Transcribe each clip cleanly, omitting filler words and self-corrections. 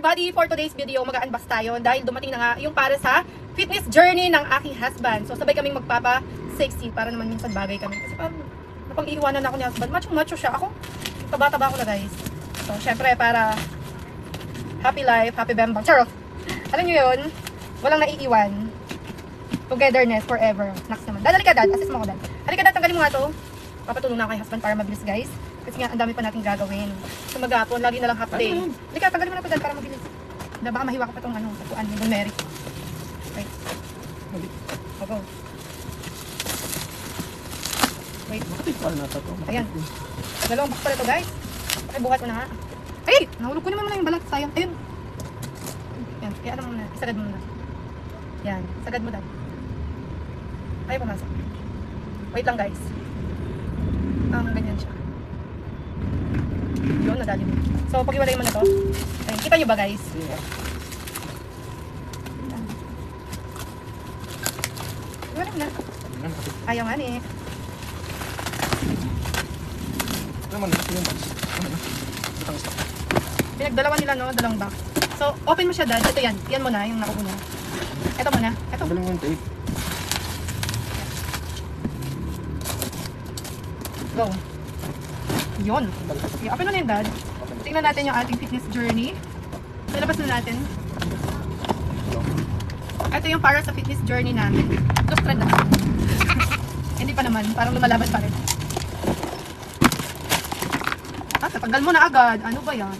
everybody! For today's video, mag-unbox tayo dahil dumating na nga yung para sa fitness journey ng aking husband. So sabay kaming magpapa-sexy para naman minsan bagay kami. Kasi parang napag-iiwanan ako ni husband. Macho siya. Ako, taba-taba ako na guys. So syempre para happy life, happy bembang. Charot! Alam nyo yun, walang naiiwan. Togetherness forever. Next naman. Dad, halika dad. Assist mo ako dad. Halika dad, tanggalin mo nga to. Papatulong na ako kay husband para mabilis guys. Kasi nga, ang dami pa natin gagawin. So maghapon, lagi na lang half day. Halika, tanggalin mo na ito dad para mabilis. Baka mahiwa ka pa itong ano, tapuan ni Don Mary. Wait. Go. Wait. Ayan. Dalawang box pala ito guys. Pakibuhat ko na nga. Ay! Nahulog ko naman yung balat. Sayang. Ayun. Yan. Kaya ano muna. Isagad mo muna. Yan. Sagad mo dad. Ayaw pumasok. Wait lang guys. Ganyan siya. Yun, nadali mo. So, pag-iwalay mo na to. Ayun, kita nyo ba guys? Yeah. Iwalay mo na. Ayaw nga eh. Pinagdalawa nila no, dalawang box. So, open mo siya dad. Ito yan. Yan mo na, yung nakuuna. Ito muna. Ito. Go. Yun. Okay, open na yun, dad. Tingnan natin yung ating fitness journey. Nalabas na natin. Ito yung para sa fitness journey namin. Just thread na. Hindi pa naman. Parang lumalaban pa rin. Tatanggal mo na agad. Ano ba yan?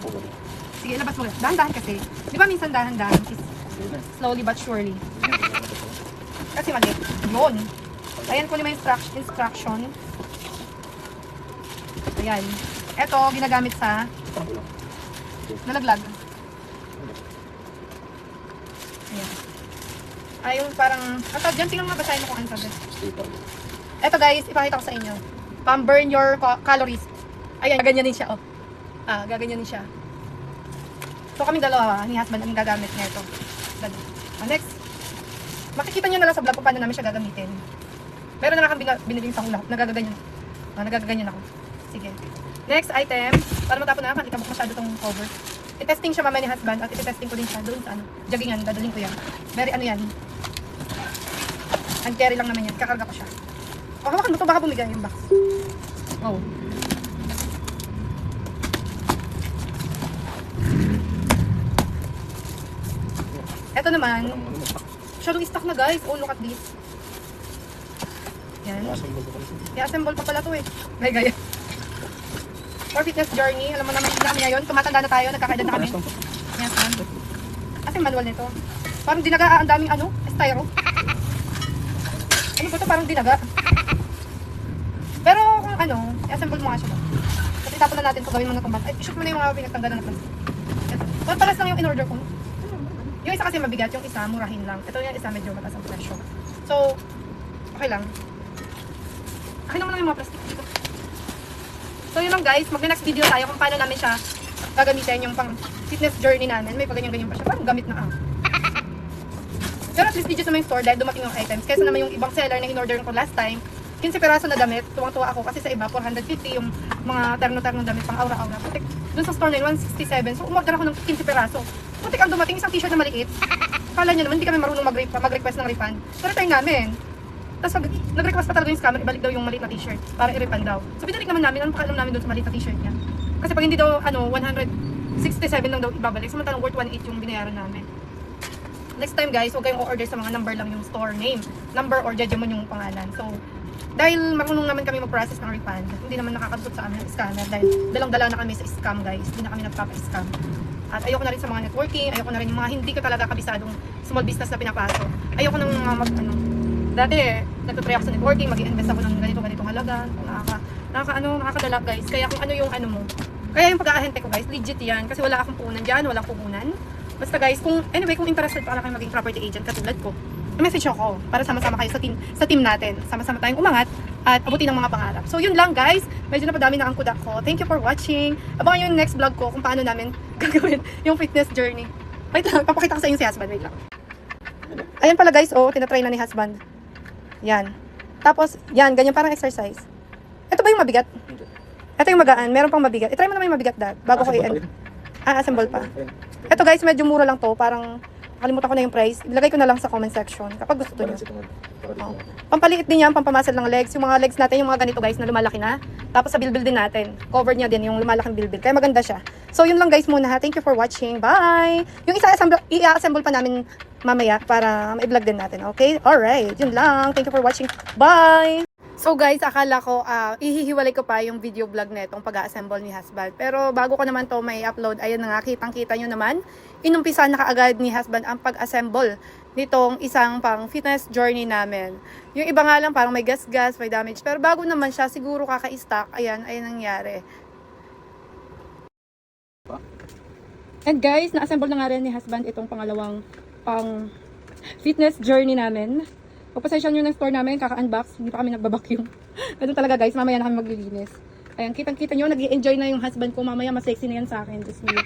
Sige, labas mo. Dahan-dahan kasi. Di ba minsan dahan-dahan is slowly but surely. Kasi mali. Yun. Ayan ko naman yung instruction. Ayan. Ito, ginagamit sa nalaglag. Ayan. Ayun, parang atag dyan, tingnan nga basahin mo kung ano sabi. Ito guys, ipakita ko sa inyo. Pang-burn your calories. Ayan, gaganyanin siya, oh. Gaganyanin siya. So, kami dalawa, ni husband, ang gagamit niya ito. Next. Makikita nyo na lang sa vlog kung paano namin siya gagamitin. Meron na lang kang biniling sa hula. Nagagaganyan. Nagagaganyan ako. Sige. Next item. Para matapon na, makita mo masyado itong cover. I-testing siya mamaya ni husband at i-testing ko din siya doon sa ano. Joggingan, dadaling ko yan. Very ano yan. And carry lang naman yan. Kakarga ko siya. O, hawakan mo ito. Baka bumigay yung box. Oh. Ito naman. Masyadong stock na guys. Oh, look at this. Yan. I-assemble pa pala ito eh. Gaya. For fitness journey. Alam mo naman yung kami ngayon. Tumatanda na tayo. Nagkakaedad na kami. Yan. Kasi manual nito. Parang dinaga. Ang daming ano. Styro. Ano ba ito? Parang dinaga. Pero kung ano. I-assemble mo nga siya. Kasi tapon na natin ito. Gawin mo na itong bata. Ay, shoot mo na yung mga pinagtanggalan na plastic. Ito. Pares lang yung in-order ko. Yung isa kasi mabigat. Yung isa murahin lang. Ito yung isa medyo mataas ang presyo. So, okay lang. Akin naman lang yung mga plastic dito. So yun lang guys, mag-next video tayo kung paano namin siya gagamitin yung pang fitness journey namin. May paganyan-ganyan pa siya. Parang gamit na Pero at least legit naman yung store dahil dumating yung items. Kaysa naman yung ibang seller na in-order ko last time, 15 peraso na damit. Tuwang-tuwa ako kasi sa iba, 450 yung mga terno-terno damit pang aura-aura. Putik, dun sa store na yun, 167. So umorder ako ng 15 peraso. Putik ang dumating, isang t-shirt na maliit. Kala nyo naman, hindi kami marunong mag-request ng refund. So return namin. Tapos nag-request pa talaga yung scammer, ibalik daw yung maliit na t-shirt para i-refund daw. So binalik naman namin, ano pakialam namin doon sa maliit na t-shirt niya. Kasi pag hindi daw, 167 lang daw ibabalik, samantalang worth 1.8 yung binayaran namin. Next time guys, huwag kayong o-order sa mga number lang yung store name. Number or Jejemon yung pangalan. So, dahil marunong naman kami mag-process ng refund, hindi naman nakakasot sa amin yung scammer dahil dalang-dala na kami sa scam guys. Hindi na kami nagpapa-scam. At ayoko na rin sa mga networking, ayoko na rin yung mga hindi ko talaga kabisadong small business na pinapasok. Ayoko nang dati, nagtutry ako sa networking, mag-i-invest ako ng ganitong halaga. Nakakadala guys. Kaya kung ano yung ano mo. Kaya yung pag-aahente ko guys, legit yan. Kasi wala akong puhunan dyan, walang puhunan. Basta guys, kung interested pa kayo maging property agent katulad ko, i-message ako para sama-sama kayo sa team natin. Sama-sama tayong umangat at abutin ang mga pangarap. So yun lang guys, medyo napadami na ang kuda ko. Thank you for watching. Abangan yung next vlog ko kung paano namin gagawin yung fitness journey. Wait lang, papakita ko sa inyo si husband. Wait lang. Ayan pala guys, oh, tinatry na ni husband. Yan. Tapos, yan, ganyan parang exercise. Ito ba yung mabigat? Ito yung magaan, meron pang mabigat. I-try mo naman yung mabigat dad, bago ko i-assemble pa. Ito guys, medyo mura lang to. Parang, nakalimutan ko na yung price. Ilagay ko na lang sa comment section kapag gusto nyo. Oh. Pampaliit din yan, pampamasal ng legs. Yung mga legs natin, yung mga ganito guys na lumalaki na. Tapos sa bilbil din natin. Cover niya din yung lumalaking bilbil. Kaya maganda siya. So yun lang guys muna ha. Thank you for watching. Bye! Yung isa i-assemble pa namin mamaya para ma-vlog din natin. Okay? Alright. Yun lang. Thank you for watching. Bye! So guys, akala ko ihihiwalay ko pa yung video vlog na itong pag-assemble ni husband. Pero bago ko naman to may upload, ayun na nga, kitang-kita nyo naman. Inumpisa na kaagad ni husband ang pag-assemble nitong isang pang fitness journey namin. Yung iba nga lang parang may gas-gas, may damage. Pero bago naman siya, siguro kaka-stock. Ayan nangyari. And guys, na-assemble na nga rin ni husband itong pangalawang pang fitness journey namin. Pagpasensya nyo ng store namin, kaka-unbox, hindi pa kami nagbabacuum. Ganun talaga guys, mamaya na kami maglilinis. Ayan, kitang-kita nyo, nag-i-enjoy na yung husband ko, mamaya mas sexy na yan sa akin. Just me.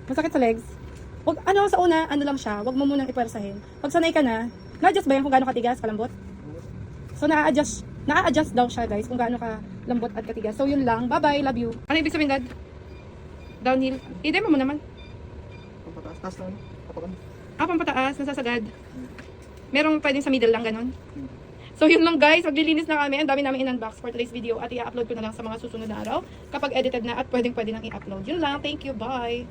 Masakit sa legs. Wag, sa una, lang siya, wag mo munang ipersahin. Pag sanay ka na, na-adjust ba yan kung gaano katigas, kalambot? So na-adjust daw siya guys, kung gaano ka lambot at katigas. So yun lang, bye-bye, love you. Ano ibig sabihin dad? Downhill? I-demo mo naman. Pampataas na ano? Papakan. Pampataas, nasasagad. Merong pwedeng sa middle lang ganun. So yun lang guys, maglilinis na kami. Ang dami namin in-unbox for today's video at i-upload ko na lang sa mga susunod na araw kapag edited na at pwede nang i-upload. Yun lang, thank you, bye!